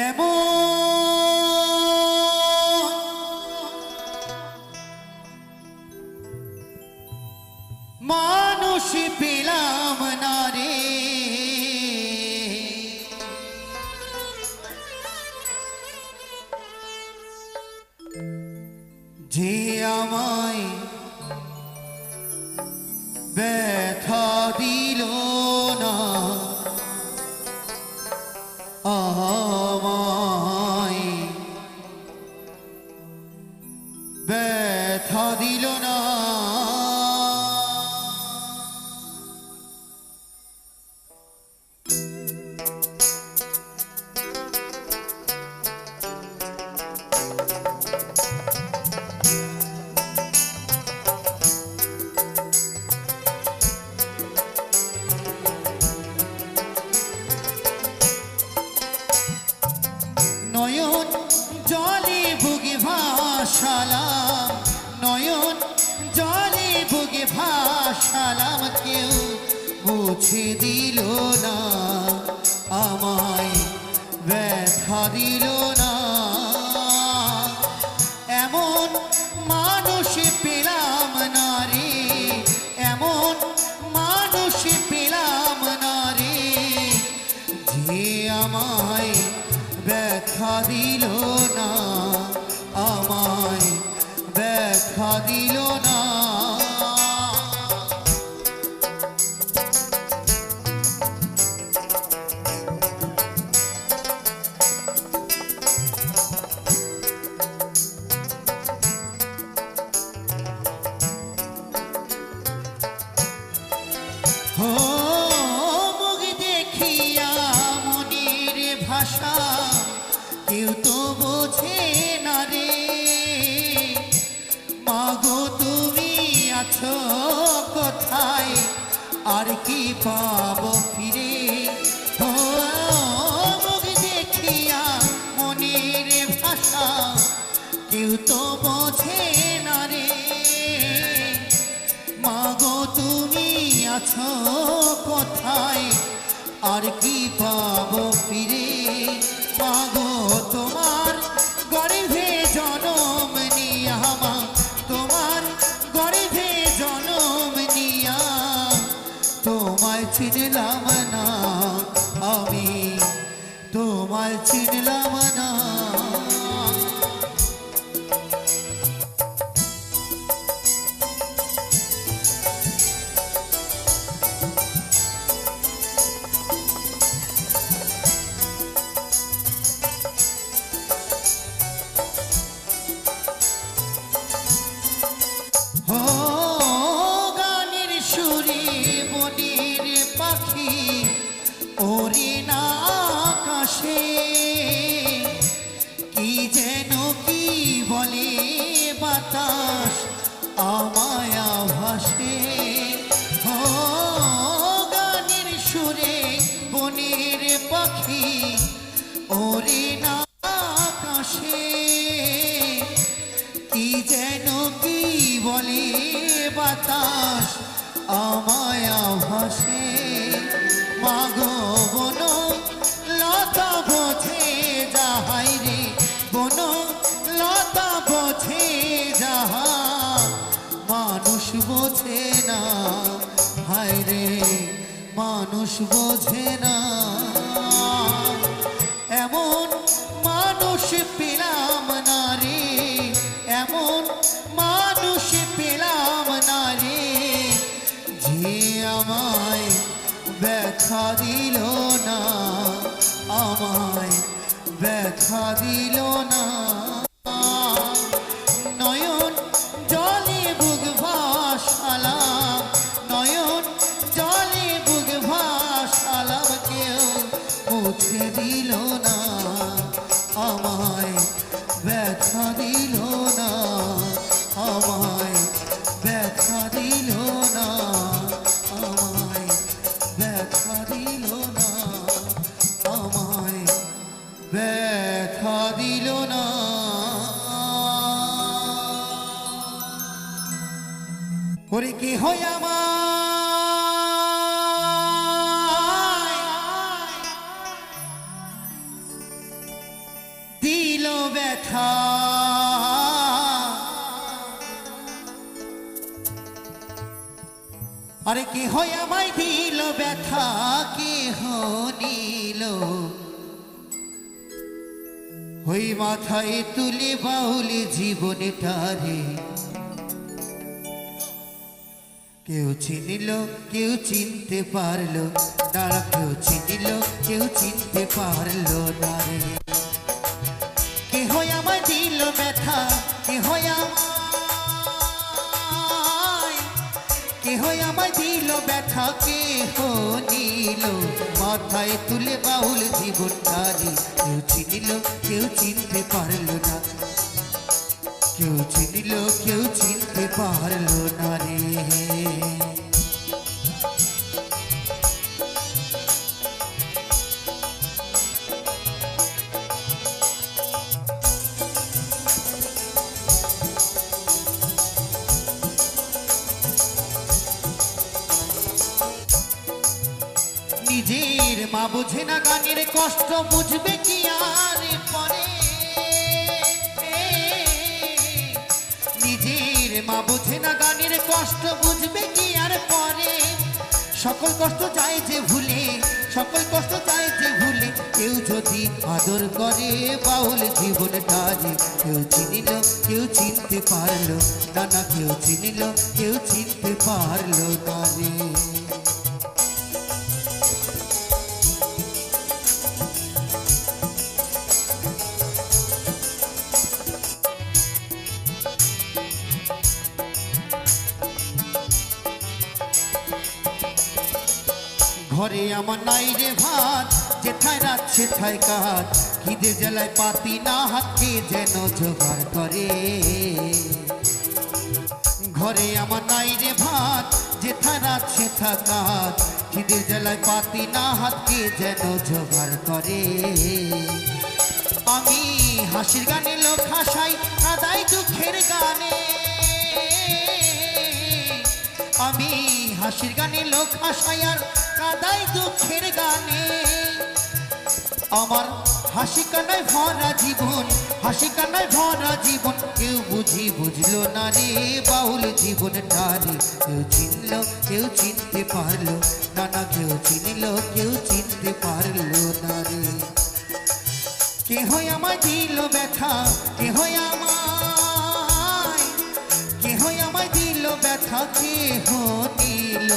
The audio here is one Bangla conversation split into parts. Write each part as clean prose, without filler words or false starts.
এমন মানুষ পেলাম না রে, যে আমায় ব্যথা দিল না, আমায় ব্যথা দিল না। নয়ন জলে বুকে ভাসালাম, নয়ন জলে বুকে ভাসালাম, কেউ মুছে দিল না, আমায় ব্যথা দিল না। এমন মানুষ পেলাম না রে, এমন মানুষ পেলাম না রে, যে আমায় ব্যথা দিল না, আমায় ব্যথা দিল না। ও মুখ দেখিয়া মনের ভাষা কেউ তো বোঝে না রে, মাগো তুমি আছো কোথায়, আর কি পাবো ফিরে। ও মুখ দেখিয়া মনের ভাষা কেউ তো বোঝে না রে, মাগো তুমি আছো কোথায়, আর কি পাবো ফিরে। মাগো তোমার গর্ভে জনম নিয়া, মা তোমার গর্ভে জনম নিয়া, তোমায় চিনলাম না আমি, তোমায় চিনলাম না। ও গানের সুরে বনের পাখি ওরে না আকাশে, কি যেন কি বলে বাতাস আমায় ভাসে। ও গানের সুরে বনের পাখি ওরে না আকাশে, কি যেন কি বলে বাতাস আমায় ভাসে। মাগো বন লতা বোঝে যাহাই রে, বন লতা বোঝে যাহা, মানুষ বোঝে না, হায় রে মানুষ বোঝে না। এমন মানুষ পেলাম না রে, এমন মানুষ পেলাম না রে, যে আমায় ব্যথা দিল না, আমায় ব্যথা দিল না। নয়ন জলে বুক ভাসালাম, নয়ন জলে বুক ভাসালাম, কেউ মুছে দিল না, আমায় ব্যথা দিল না, আমায় ব্যথা দিল না, আমায় ব্যথা দিল না, আমায় ব্যথা দিল না। ওরে কি হয় আমায় দিল ব্যথা আরে কেহ আমায় দিল ব্যথা কেহ নিল ওই মাথায় তুলে বাউল জীবনটারে কেউ চিনিল কেউ চিনতে পারলো না কেউ চিনিল কেউ চিনতে পারলো না রে কেহ আমায় দিল ব্যথা কেহ আমায় দিল ব্যথা কেহ নিল মাথায় তুলে বাউল জীবনটারে কেউ চিনিল কেউ চিনতে পারলো না কেউ চিনিল কেউ চিনতে পারলো না রে নিজের মা বুঝে না গানের কষ্ট বুঝবে কি আর পরে নিজের মা বুঝে না গানের কষ্ট বুঝবে কি আর পরে সকল কষ্ট যায় যে ভুলে সকল কষ্ট যায় যে ভুলে কেউ যদি আদর করে বাউল জীবনটা যে কেউ চিনিল কেউ চিনতে পারলো না না কেউ চিনিল কেউ চিনতে পারলো না রে ঘরে আমার নাই রে ভাত যেথায় রাত সেথায় কাজ খিদে জ্বালায় পাতি না হাতকে যেন জোগাড় করে ঘরে আমার নাই রে ভাত যেথায় রাত সেথা কাজ খিদে জ্বালায় পাতি না হাতকে যেন জোগাড় করে আমি হাসির গানে লোক হাসাই কাদাই দুঃখের গানে আমি হাসির গানে লোক হাসাই আর কাদাই দুঃখের গানে আমার হাসি কান্নায় ভরা জীবন হাসি কান্নায় ভরা জীবন কেউ বুঝলো না রে বাউল জীবনটা রে কেউ চিনল কেউ চিনতে পারলো না না কেউ চিনিল কেউ চিনতে পারলো না রে কেহ আমায় দিল ব্যথা কেহ আমায় দিল ব্যথা কেহ নিল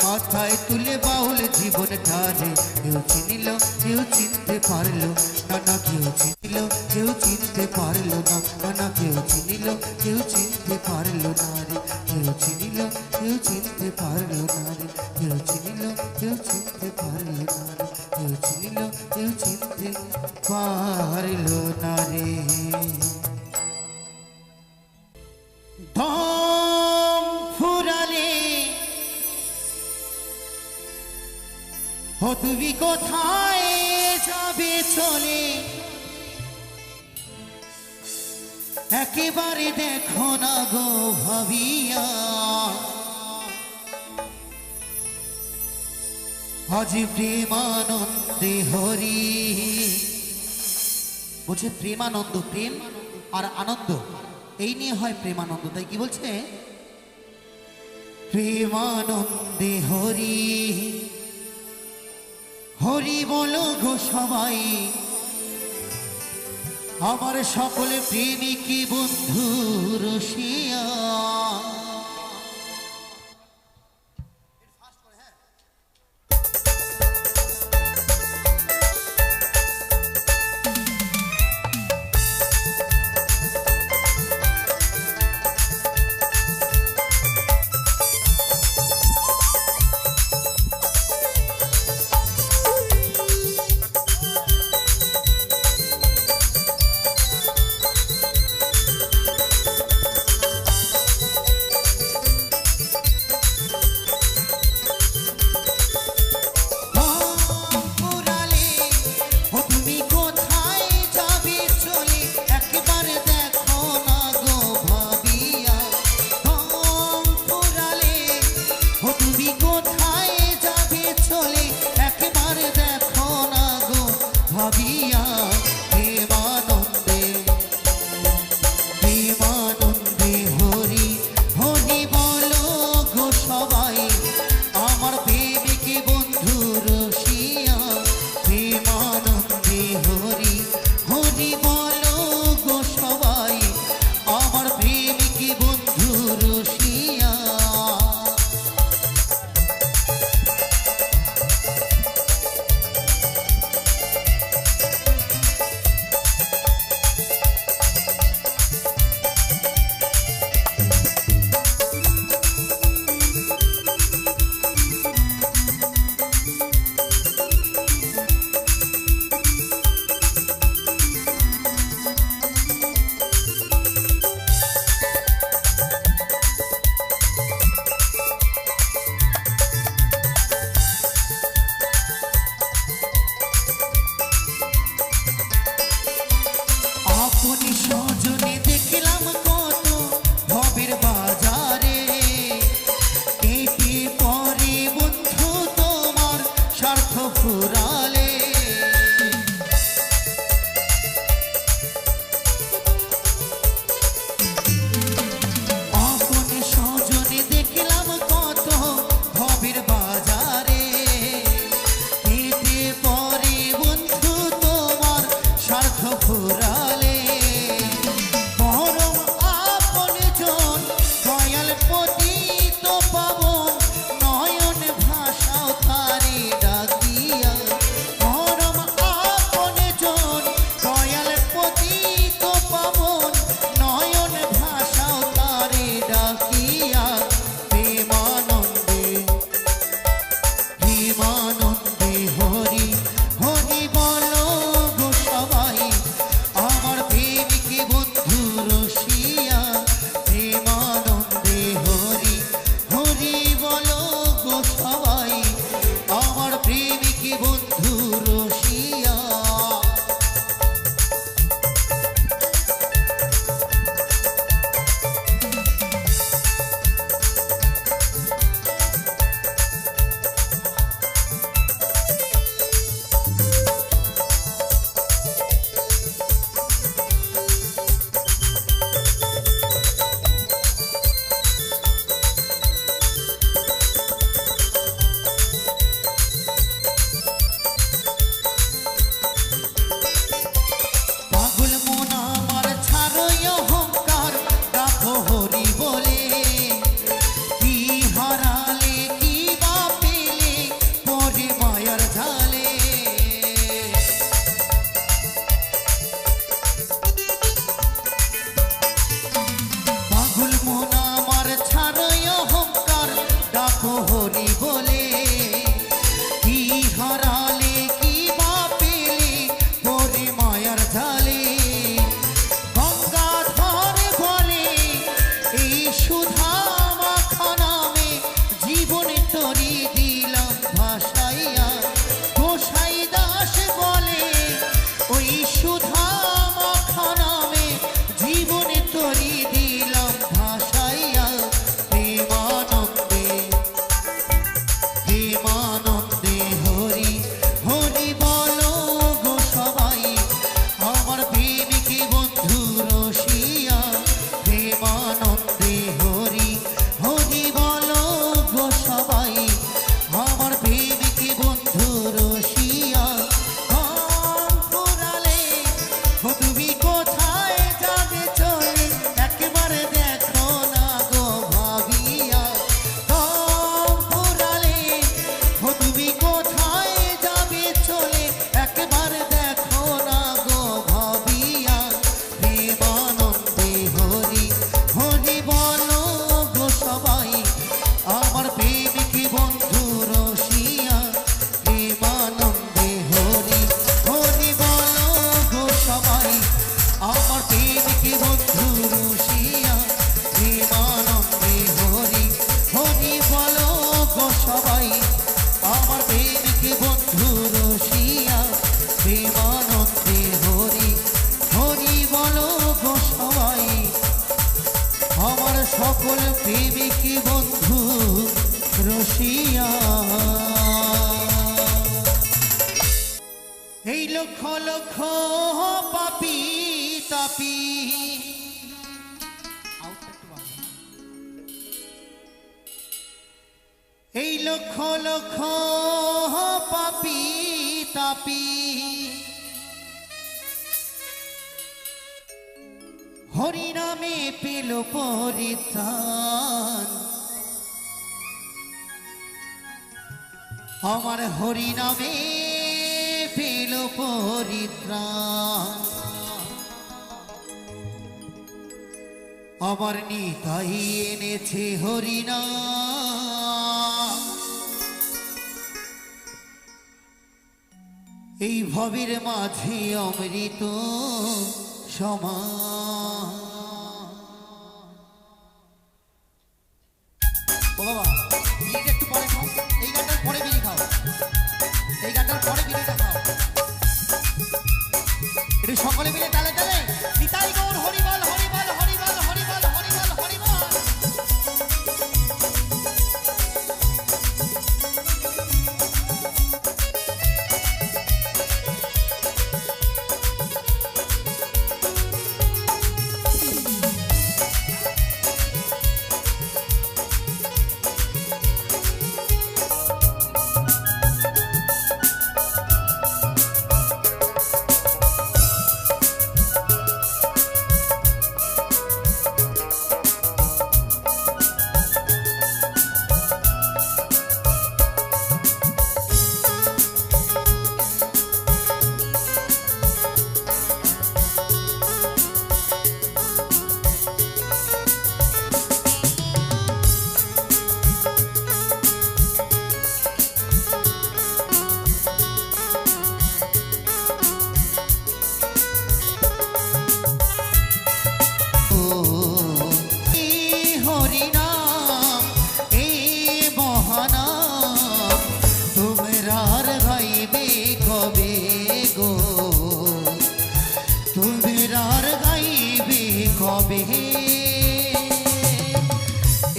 মাথায় তুলে বাউল জীবনটা রে কেউ চিনিল কেউ চিনতে পারলো না না কেউ চিনিল কেউ চিনতে পারলো না না না কেউ চিনিল কেউ চিনতে পারলো না রে কেউ চিনিল কেউ চিনতে পারলো না রে কেউ চিনিল কেউ চিনতে পারলো না রে কেউ চিনিল কেউ চিনতে পারলো না রে দম ফুরালে ও তুমি কোথায় যাবে চলে একেবারে দেখো না গো ভাবিয়া আজ প্রেমানন্দে হরি বলছে প্রেমানন্দ প্রেম আর আনন্দ এই নিয়ে হয় প্রেমানন্দ তাই কি বলছে প্রেমানন্দে হরি হরি বলো গো সবাই আমার সকল প্রেমিক বন্ধু রসিয়া প্রেমিক বন্ধু রসিয়া প্রেমানন্দে হরি হরি বলো গো সবাই। আমার প্রেমিক বন্ধু রসিয়া প্রেমানন্দে হরি হরি বলো গো সবাই। আমার সকল প্রেমিক বন্ধু রসিয়া। এই লক্ষ লক্ষ পাপি তাপি, এই লক্ষ লক্ষ পাপি তাপি হরি নামে পেল পরিত্রাণ। আমার হরি নামে পেল পরিত্রাণ। আমার নিতাই এনেছে হরিনাম। এই ভবের মাঝে অমৃত সমান। ও বাবা, বিড়িটা একটু পরে খাও, এই গানটার পরে বিড়ি খাও, এই গানটার পরে বিড়িটা খাও। একটু সকলে মিলে তালে তালে নিতাই গৌর হরিবল হরিবল হরিবল হরিবল হরিবল হরিবল। কবে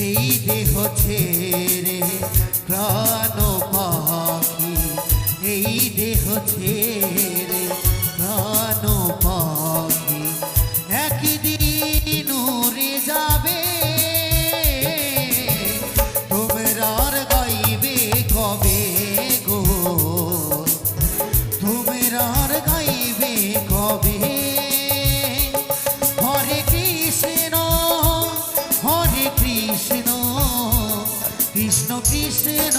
এই দেহ ছেড়ে প্রাণ পাখি, এই দেহ ছেড়ে প্রাণ পাখি একদিন উড়ে যাবে। তোমরা আর গাইবে কবে গো, তোমরা আর গাইবে কবে। হরে কৃষ্ণ কৃষ্ণ কৃষ্ণ